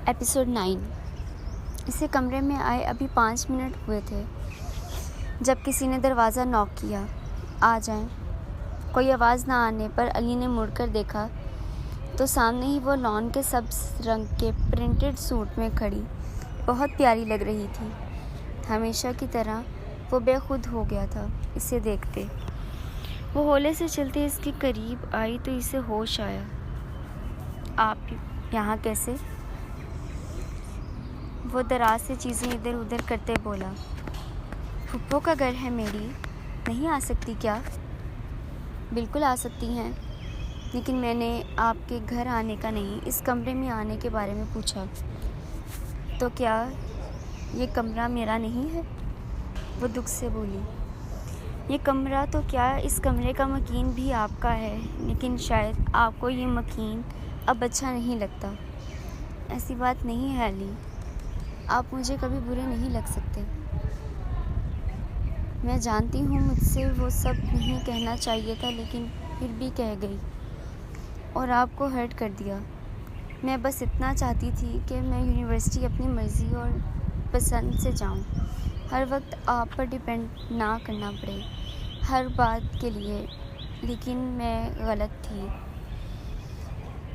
Episode 9۔ اسے کمرے میں آئے ابھی 5 منٹ ہوئے تھے جب کسی نے دروازہ ناک کیا۔ آ جائیں۔ کوئی آواز نہ آنے پر علی نے مڑ کر دیکھا تو سامنے ہی وہ لان کے سبز رنگ کے پرنٹڈ سوٹ میں کھڑی بہت پیاری لگ رہی تھی۔ ہمیشہ کی طرح وہ بے خود ہو گیا تھا اسے دیکھتے۔ وہ ہولے سے چلتے اس کے قریب آئی تو اسے ہوش آیا۔ آپ یہاں کیسے؟ وہ دراز سے چیزیں ادھر ادھر کرتے بولا۔ پھپھو کا گھر ہے میری، نہیں آ سکتی کیا؟ بالکل آ سکتی ہیں، لیکن میں نے آپ کے گھر آنے کا نہیں، اس کمرے میں آنے کے بارے میں پوچھا۔ تو کیا یہ کمرہ میرا نہیں ہے؟ وہ دکھ سے بولی۔ یہ کمرہ تو کیا، اس کمرے کا مکین بھی آپ کا ہے، لیکن شاید آپ کو یہ مکین اب اچھا نہیں لگتا۔ ایسی بات نہیں ہے علی، آپ مجھے کبھی برے نہیں لگ سکتے۔ میں جانتی ہوں مجھ سے وہ سب نہیں کہنا چاہیے تھا، لیکن پھر بھی کہہ گئی اور آپ کو ہرٹ کر دیا۔ میں بس اتنا چاہتی تھی کہ میں یونیورسٹی اپنی مرضی اور پسند سے جاؤں، ہر وقت آپ پر ڈیپینڈ نہ کرنا پڑے ہر بات کے لیے، لیکن میں غلط تھی۔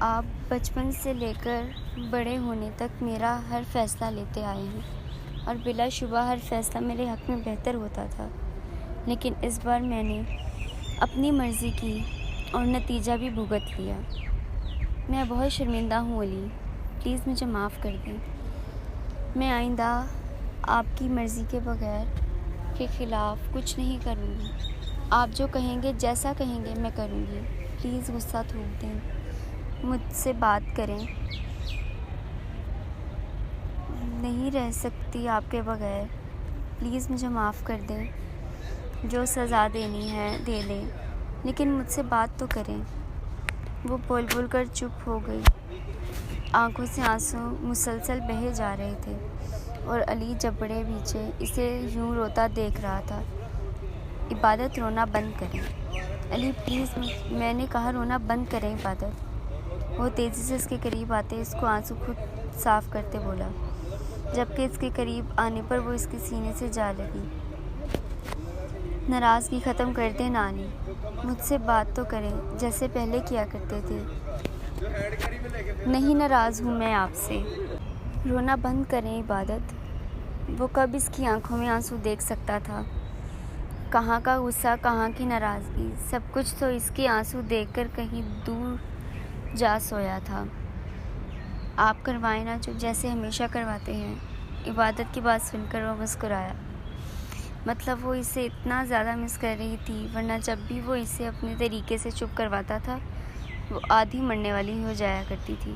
آپ بچپن سے لے کر بڑے ہونے تک میرا ہر فیصلہ لیتے آئے ہیں، اور بلا شبہ ہر فیصلہ میرے حق میں بہتر ہوتا تھا، لیکن اس بار میں نے اپنی مرضی کی اور نتیجہ بھی بھگت لیا۔ میں بہت شرمندہ ہوں علی، پلیز مجھے معاف کر دیں۔ میں آئندہ آپ کی مرضی کے بغیر کے خلاف کچھ نہیں کروں گی۔ آپ جو کہیں گے، جیسا کہیں گے میں کروں گی۔ پلیز غصہ تھوک دیں، مجھ سے بات کریں۔ نہیں رہ سکتی آپ کے بغیر، پلیز مجھے معاف کر دیں۔ جو سزا دینی ہے دے لیں، لیکن مجھ سے بات تو کریں۔ وہ بول بول کر چپ ہو گئی۔ آنکھوں سے آنسو مسلسل بہے جا رہے تھے اور علی جبڑے پیچھے اسے یوں روتا دیکھ رہا تھا۔ عبادت، رونا بند کریں۔ علی پلیز، میں نے کہا رونا بند کریں عبادت۔ وہ تیزی سے اس کے قریب آتے اس کو آنسو خود صاف کرتے بولا، جبکہ اس کے قریب آنے پر وہ اس کے سینے سے جا لگی۔ ناراضگی ختم کر دیں نا علی، مجھ سے بات تو کریں جیسے پہلے کیا کرتے تھے۔ نہیں ناراض ہوں میں آپ سے۔ رونا بند کریں عبادت۔ وہ کب اس کی آنکھوں میں آنسو دیکھ سکتا تھا؟ کہاں کا غصہ، کہاں کی ناراضگی، سب کچھ تو اس کے آنسو دیکھ کر کہیں دور جا سویا تھا۔ آپ کروائیں نا چپ، جیسے ہمیشہ کرواتے ہیں۔ عبادت کی بات سن کر وہ مسکرایا۔ مطلب وہ اسے اتنا زیادہ مس کر رہی تھی، ورنہ جب بھی وہ اسے اپنے طریقے سے چپ کرواتا تھا وہ آدھی مرنے والی ہو جایا کرتی تھی۔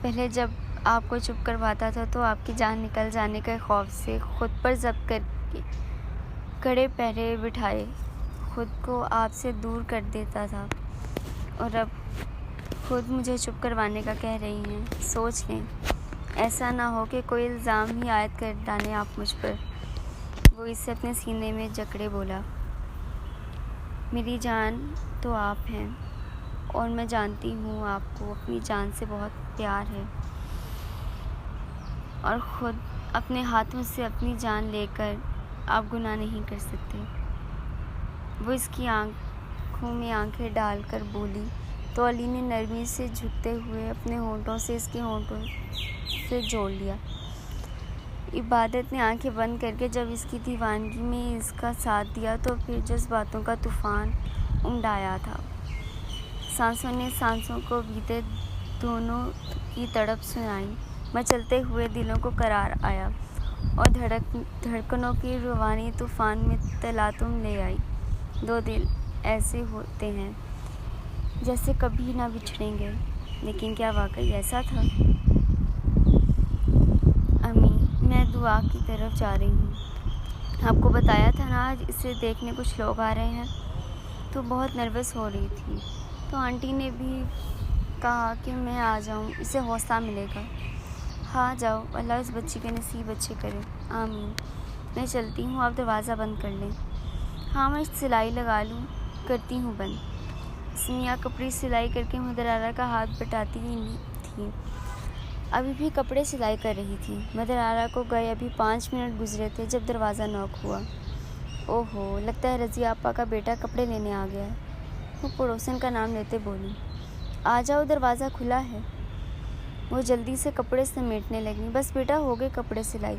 پہلے جب آپ کو چپ کرواتا تھا تو آپ کی جان نکل جانے کے خوف سے خود پر ضبط کر کے کڑے پہرے بٹھائے خود کو آپ سے دور کر دیتا تھا، اور اب خود مجھے چپ کروانے کا کہہ رہی ہیں۔ سوچ لیں، ایسا نہ ہو کہ کوئی الزام ہی عائد کر ڈالیں آپ مجھ پر۔ وہ اسے اپنے سینے میں جکڑے بولا، میری جان تو آپ ہیں، اور میں جانتی ہوں آپ کو اپنی جان سے بہت پیار ہے، اور خود اپنے ہاتھوں سے اپنی جان لے کر آپ گناہ نہیں کر سکتے۔ وہ اس کی آنکھوں میں آنکھیں ڈال کر بولی تو علی نے نرمی سے جھکتے ہوئے اپنے ہونٹوں سے اس کے ہونٹوں سے جوڑ لیا۔ عبادت نے آنکھیں بند کر کے جب اس کی دیوانگی میں اس کا ساتھ دیا تو پھر جذباتوں کا طوفان امڈ آیا تھا۔ سانسوں نے سانسوں کو بیتے دونوں کی تڑپ سنائی، مچلتے ہوئے دلوں کو قرار آیا، اور دھڑکنوں کی روانی طوفان میں تلاطم لے آئی۔ دو دل ایسے ہوتے ہیں جیسے کبھی نہ بچھڑیں گے، لیکن کیا واقعی ایسا تھا؟ امی، میں دعا کی طرف جا رہی ہوں۔ آپ کو بتایا تھا نا آج اسے دیکھنے کچھ لوگ آ رہے ہیں؟ تو بہت نروس ہو رہی تھی، تو آنٹی نے بھی کہا کہ میں آ جاؤں، اسے حوصلہ ملے گا۔ ہاں جاؤ، اللہ اس بچی کے نصیب اچھے کرے۔ آمین۔ میں چلتی ہوں، آپ دروازہ بند کر لیں۔ ہاں میں سلائی لگا لوں، کرتی ہوں بند۔ سمیہ کپڑی سلائی کر کے مدرارہ کا ہاتھ بٹاتی تھی۔ ابھی بھی کپڑے سلائی کر رہی تھی۔ مدر آرا کو گئے ابھی 5 منٹ گزرے تھے جب دروازہ نوک ہوا۔ اوہو، لگتا ہے رضیہ آپا کا بیٹا کپڑے لینے آ گیا ہے، وہ پڑوسن کا نام لیتے بولی۔ آ جاؤ، دروازہ کھلا ہے۔ وہ جلدی سے کپڑے سمیٹنے لگیں۔ بس بیٹا، ہو گئے کپڑے سلائی،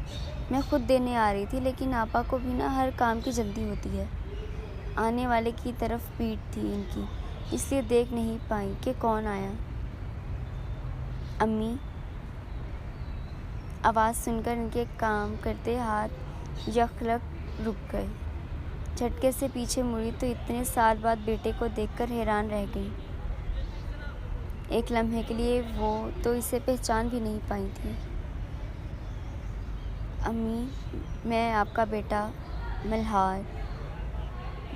میں خود دینے آ رہی تھی، لیکن آپا کو بھی ہر کام کی جلدی ہوتی ہے۔ آنے والے کی طرف پیٹھ تھی ان کی، اس لیے دیکھ نہیں پائی کہ کون آیا۔ امی، آواز سن کر ان کے کام کرتے ہاتھ یکلک رک گئے۔ جھٹکے سے پیچھے مڑی تو اتنے سال بعد بیٹے کو دیکھ کر حیران رہ گئی۔ ایک لمحے کے لیے وہ تو اسے پہچان بھی نہیں پائی تھی۔ امی، میں آپ کا بیٹا ملہار۔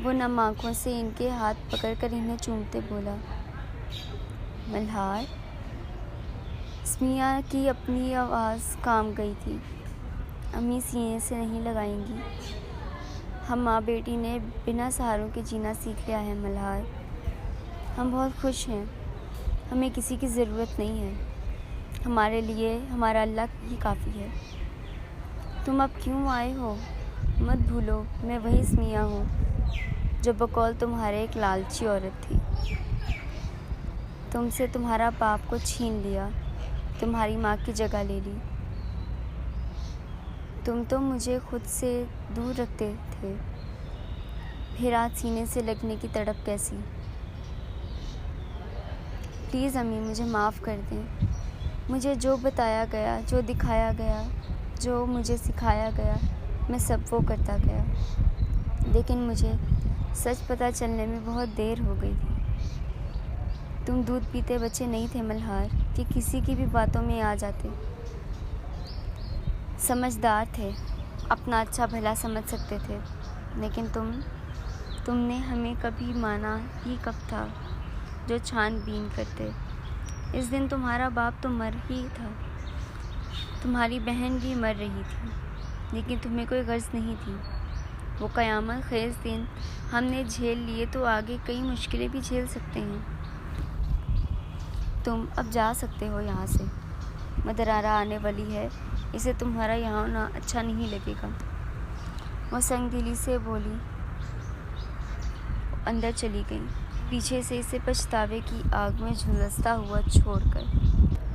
وہ نم آنکھوں سے ان کے ہاتھ پکڑ کر انہیں چومتے بولا۔ ملہار؟ سمیہ کی اپنی آواز کام گئی تھی۔ امی سینے سے نہیں لگائیں گی؟ ہم ماں بیٹی نے بنا سہاروں کے جینا سیکھ لیا ہے ملہار۔ ہم بہت خوش ہیں، ہمیں کسی کی ضرورت نہیں ہے، ہمارے لیے ہمارا اللہ ہی کافی ہے۔ تم اب کیوں آئے ہو؟ مت بھولو، میں وہی سمیہ ہوں جو بقول تمہارے ایک لالچی عورت تھی۔ تم سے تمہارا باپ کو چھین لیا، تمہاری ماں کی جگہ لے لی۔ تم تو مجھے خود سے دور رکھتے تھے، پھر آج سینے سے لگنے کی تڑپ کیسی؟ پلیز امی، مجھے معاف کر دیں۔ مجھے جو بتایا گیا، جو دکھایا گیا، جو مجھے سکھایا گیا، میں سب وہ کرتا گیا، لیکن مجھے سچ پتہ چلنے میں بہت دیر ہو گئی تھی۔ تم دودھ پیتے بچے نہیں تھے ملہار کہ کسی کی بھی باتوں میں آ جاتے۔ سمجھدار تھے، اپنا اچھا بھلا سمجھ سکتے تھے، لیکن تم نے ہمیں کبھی مانا ہی کب تھا جو چھان بین کرتے؟ اس دن تمہارا باپ تو مر ہی تھا، تمہاری بہن بھی مر رہی تھی، لیکن تمہیں کوئی غرض نہیں تھی۔ وہ قیامت خیز دن ہم نے جھیل لیے تو آگے کئی مشکلیں بھی جھیل سکتے ہیں۔ تم اب جا سکتے ہو یہاں سے، مدر آرا آنے والی ہے، اسے تمہارا یہاں ہونا اچھا نہیں لگے گا۔ وہ سنگ دلی سے بولی، اندر چلی گئی، پیچھے سے اسے پچھتاوے کی آگ میں جھلستا ہوا چھوڑ کر۔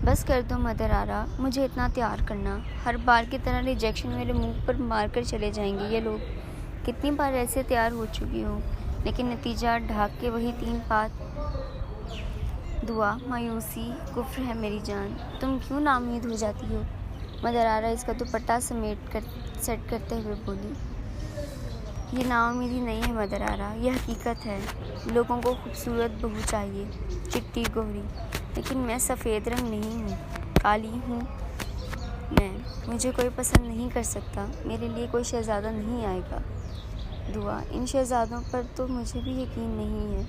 بس کر دو مدر آرا، مجھے اتنا تیار کرنا، ہر بار کی طرح ریجیکشن میرے منہ پر مار کر چلے جائیں گے یہ لوگ۔ کتنی بار ایسے تیار ہو چکی ہوں، لیکن نتیجہ ڈھاک کے وہی 3 بات، دعا، مایوسی، کفر ہے میری جان۔ تم کیوں ناامید ہو جاتی ہو؟ مدر آرا اس کا دوپٹہ سیٹ کرتے ہوئے بولی۔ یہ نا امیدی نہیں ہے مدر آرا، یہ حقیقت ہے۔ لوگوں کو خوبصورت بہو چاہیے، چٹی گوری، لیکن میں سفید رنگ نہیں ہوں، کالی ہوں میں، مجھے کوئی پسند نہیں کر سکتا، میرے لیے کوئی شہزادہ نہیں آئے گا۔ دعا، ان شہزادوں پر تو مجھے بھی یقین نہیں ہے،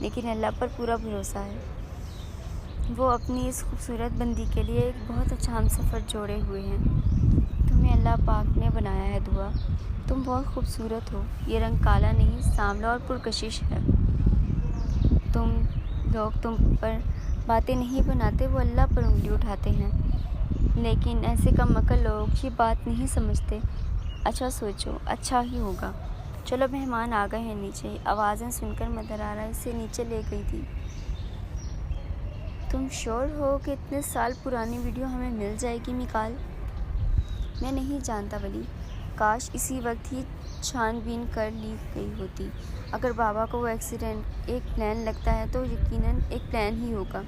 لیکن اللہ پر پورا بھروسہ ہے۔ وہ اپنی اس خوبصورت بندی کے لیے ایک بہت اچھا ہمسفر جوڑے ہوئے ہیں۔ تمہیں اللہ پاک نے بنایا ہے دعا، تم بہت خوبصورت ہو، یہ رنگ کالا نہیں، سانولا اور پرکشش ہے۔ لوگ تم پر باتیں نہیں بناتے، وہ اللہ پر انگلی اٹھاتے ہیں، لیکن ایسے کم عقل لوگ یہ بات نہیں سمجھتے۔ اچھا سوچو، اچھا ہی ہوگا۔ چلو، مہمان آ گئے ہیں نیچے۔ آوازیں سن کر مدر آرا اسے نیچے لے گئی تھی۔ تم شور ہو کہ اتنے سال پرانی ویڈیو ہمیں مل جائے گی میکال؟ میں نہیں جانتا ولی، کاش اسی وقت ہی چھان بین کر لی گئی ہوتی۔ اگر بابا کو وہ ایکسیڈنٹ ایک پلان لگتا ہے تو یقیناً ایک پلان ہی ہوگا۔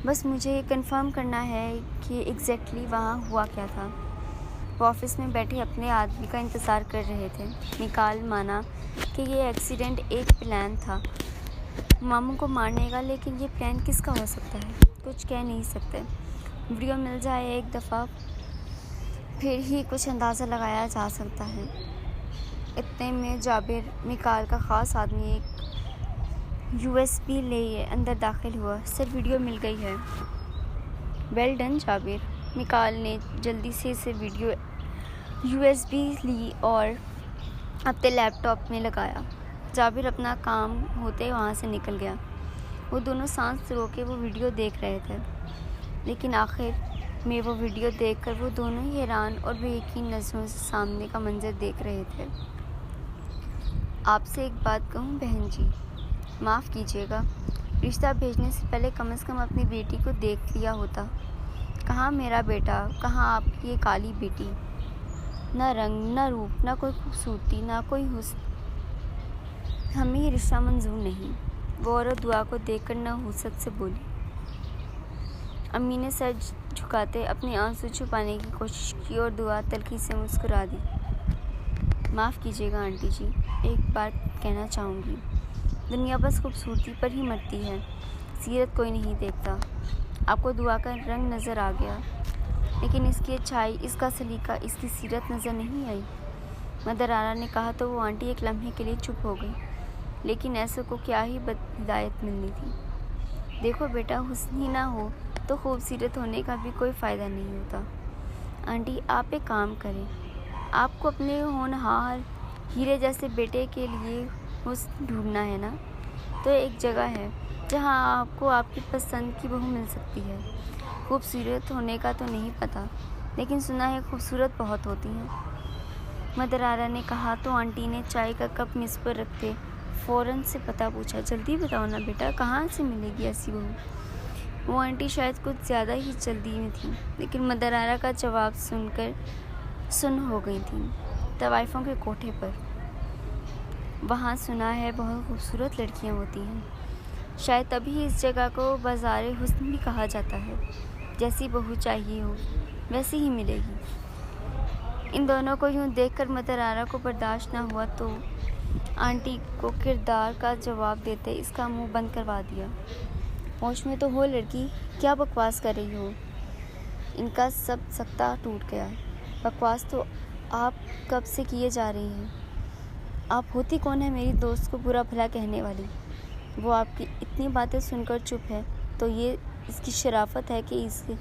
بس مجھے یہ کنفرم کرنا ہے کہ ایگزیکٹلی وہاں ہوا کیا تھا۔ وہ آفس میں بیٹھے اپنے آدمی کا انتظار کر رہے تھے۔ میکال مانا کہ یہ ایکسیڈنٹ ایک پلان تھا ماموں کو مارنے کا، لیکن یہ پلان کس کا ہو سکتا ہے؟ کچھ کہہ نہیں سکتے۔ ویڈیو مل جائے ایک دفعہ پھر ہی کچھ اندازہ لگایا جا سکتا ہے۔ اتنے میں جابر، میکال کا خاص آدمی، ایک USB لیے اندر داخل ہوا۔ سر، ویڈیو مل گئی ہے۔ ویل ڈن جابر۔ میکال نے جلدی سے اسے ویڈیو USB لی اور اپنے لیپ ٹاپ میں لگایا۔ جابر اپنا کام ہوتے وہاں سے نکل گیا۔ وہ دونوں سانس روکے وہ ویڈیو دیکھ رہے تھے۔ لیکن آخر میں وہ ویڈیو دیکھ کر وہ دونوں ہی حیران اور بے یقین نظروں سے سامنے کا منظر دیکھ رہے تھے۔ آپ سے ایک بات کہوں بہن جی، معاف کیجیے گا، رشتہ بھیجنے سے پہلے کم از کم اپنی بیٹی کو دیکھ لیا ہوتا۔ کہاں میرا بیٹا، کہاں آپ کی یہ کالی بیٹی، نہ رنگ، نہ روپ، نہ کوئی خوبصورتی، نہ کوئی حسن، ہمیں یہ رشتہ منظور نہیں۔ وہ عورت دعا کو دیکھ کر نحوست سے بولی۔ امی نے سر جھکاتے اپنے آنسو چھپانے کی کوشش کی اور دعا تلخی سے مسکرا دی۔ معاف کیجیے گا آنٹی جی، ایک بات کہنا چاہوں گی، دنیا بس خوبصورتی پر ہی مرتی ہے، سیرت کوئی نہیں دیکھتا۔ آپ کو دعا کا رنگ نظر آ گیا، لیکن اس کی اچھائی، اس کا سلیقہ، اس کی سیرت نظر نہیں آئی۔ مدر آرا نے کہا تو وہ آنٹی ایک لمحے کے لیے چپ ہو گئی، لیکن ایسے کو کیا ہی ہدایت ملنی تھی۔ دیکھو بیٹا، حسن ہی نہ ہو تو خوبصورت ہونے کا بھی کوئی فائدہ نہیں ہوتا۔ آنٹی آپ ایک کام کریں، آپ کو اپنے ہونہار ہیرے جیسے بیٹے کے لیے حسن ڈھونڈنا ہے نا، تو ایک جگہ ہے جہاں آپ کو آپ کی پسند کی بہو مل سکتی ہے۔ خوبصورت ہونے کا تو نہیں پتہ، لیکن سنا ہے خوبصورت بہت ہوتی ہیں۔ مدر آرا نے کہا تو آنٹی نے چائے کا کپ میز پر رکھتے فوراً سے پتہ پوچھا۔ جلدی بتاؤ نا بیٹا، کہاں سے ملے گی ایسی بہو؟ وہ آنٹی شاید کچھ زیادہ ہی جلدی میں تھی، لیکن مدر آرا کا جواب سن کر سن ہو گئی تھیں۔ طوائفوں کے کوٹھے پر، وہاں سنا ہے بہت خوبصورت لڑکیاں ہوتی ہیں، شاید تبھی اس جگہ کو بازار حسن بھی کہا جاتا ہے۔ جیسی بہو چاہیے ہو ویسی ہی ملے گی۔ ان دونوں کو یوں دیکھ کر مدر آرا کو برداشت نہ ہوا تو آنٹی کو کردار کا جواب دیتے اس کا منہ بند کروا دیا۔ ہوش میں تو ہو لڑکی، کیا بکواس کر رہی ہو؟ ان کا سب سکتہ ٹوٹ گیا۔ بکواس تو آپ کب سے کیے جا رہی ہیں؟ آپ ہوتی کون ہے میری دوست کو برا بھلا کہنے والی؟ وہ آپ کی اتنی باتیں سن کر چپ ہے تو یہ اس کی شرافت ہے کہ اس کی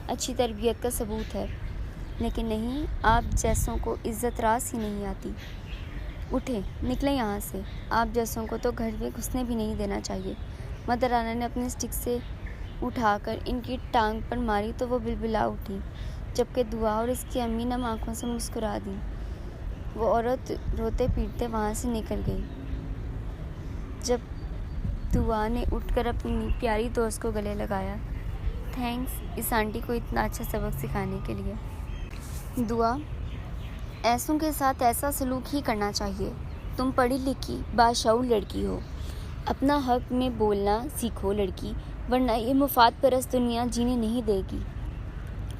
اچھی تربیت کا ثبوت ہے، لیکن نہیں، آپ جیسوں کو عزت راس ہی نہیں آتی۔ اٹھیں، نکلیں یہاں سے، آپ جیسوں کو تو گھر میں گھسنے بھی نہیں دینا چاہیے۔ مدر آرا نے اپنے اسٹک سے اٹھا کر ان کی ٹانگ پر ماری تو وہ بلبلا اٹھی، جبکہ دعا اور اس کی امی نم آنکھوں سے مسکرا دیں۔ وہ عورت روتے پیٹتے وہاں سے نکل گئی۔ جب دعا نے اٹھ کر اپنی پیاری دوست کو گلے لگایا، تھینکس اس آنٹی کو اتنا اچھا سبق سکھانے کے لیے۔ دعا، ایسوں کے ساتھ ایسا سلوک ہی کرنا چاہیے۔ تم پڑھی لکھی باشعور لڑکی ہو، اپنا حق میں بولنا سیکھو لڑکی، ورنہ یہ مفاد پرست دنیا جینے نہیں دے گی۔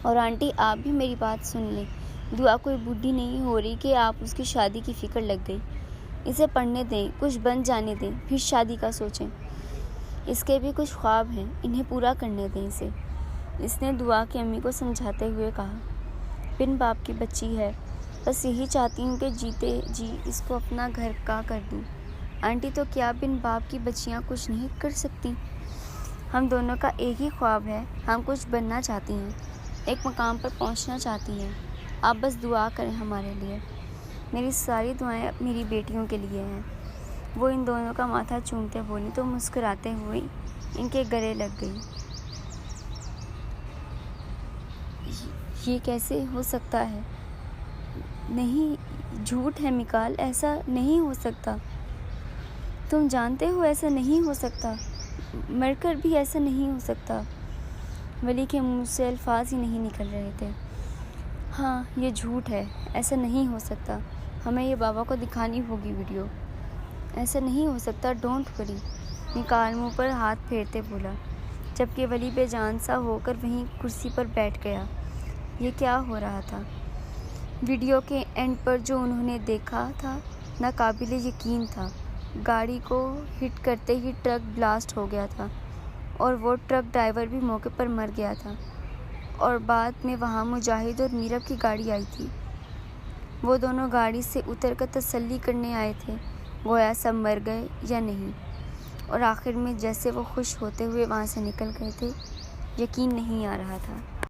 اور آنٹی آپ بھی میری بات سن لیں، دعا کوئی بوڑھی نہیں ہو رہی کہ آپ اس کی شادی کی فکر لگ گئی۔ اسے پڑھنے دیں، کچھ بن جانے دیں، پھر شادی کا سوچیں۔ اس کے بھی کچھ خواب ہیں، انہیں پورا کرنے دیں اسے۔ اس نے دعا کی امی کو سمجھاتے ہوئے کہا۔ بن باپ کی بچی ہے، بس یہی چاہتی ہوں کہ جیتے جی اس کو اپنا گھر کا کر دوں۔ آنٹی تو کیا بن باپ کی بچیاں کچھ نہیں کر سکتی؟ ہم دونوں کا ایک ہی خواب ہے، ہم کچھ بننا چاہتی ہیں، ایک مقام پر پہنچنا چاہتی ہیں۔ آپ بس دعا کریں ہمارے لیے۔ میری ساری دعائیں میری بیٹیوں کے لیے ہیں۔ وہ ان دونوں کا ماتھا چومتے بولی تو مسکراتے ہوئے ان کے گلے لگ گئی۔ یہ کیسے ہو سکتا ہے؟ نہیں، جھوٹ ہے مکال، ایسا نہیں ہو سکتا۔ تم جانتے ہو ایسا نہیں ہو سکتا، مر کر بھی ایسا نہیں ہو سکتا۔ ولی کے منہ سے الفاظ ہی نہیں نکل رہے تھے۔ ہاں یہ جھوٹ ہے، ایسا نہیں ہو سکتا، ہمیں یہ بابا کو دکھانی ہوگی ویڈیو۔ ایسا نہیں ہو سکتا، ڈونٹ وری، مکال منہ پر ہاتھ پھیرتے بولا، جبکہ ولی بے جان سا ہو کر وہیں کرسی پر بیٹھ گیا۔ یہ کیا ہو رہا تھا؟ ویڈیو کے اینڈ پر جو انہوں نے دیکھا تھا ناقابل یقین تھا۔ گاڑی کو ہٹ کرتے ہی ٹرک بلاسٹ ہو گیا تھا اور وہ ٹرک ڈرائیور بھی موقع پر مر گیا تھا، اور بعد میں وہاں مجاہد اور میرب کی گاڑی آئی تھی۔ وہ دونوں گاڑی سے اتر کر تسلی کرنے آئے تھے گویا سب مر گئے یا نہیں، اور آخر میں جیسے وہ خوش ہوتے ہوئے وہاں سے نکل گئے تھے، یقین نہیں آ رہا تھا۔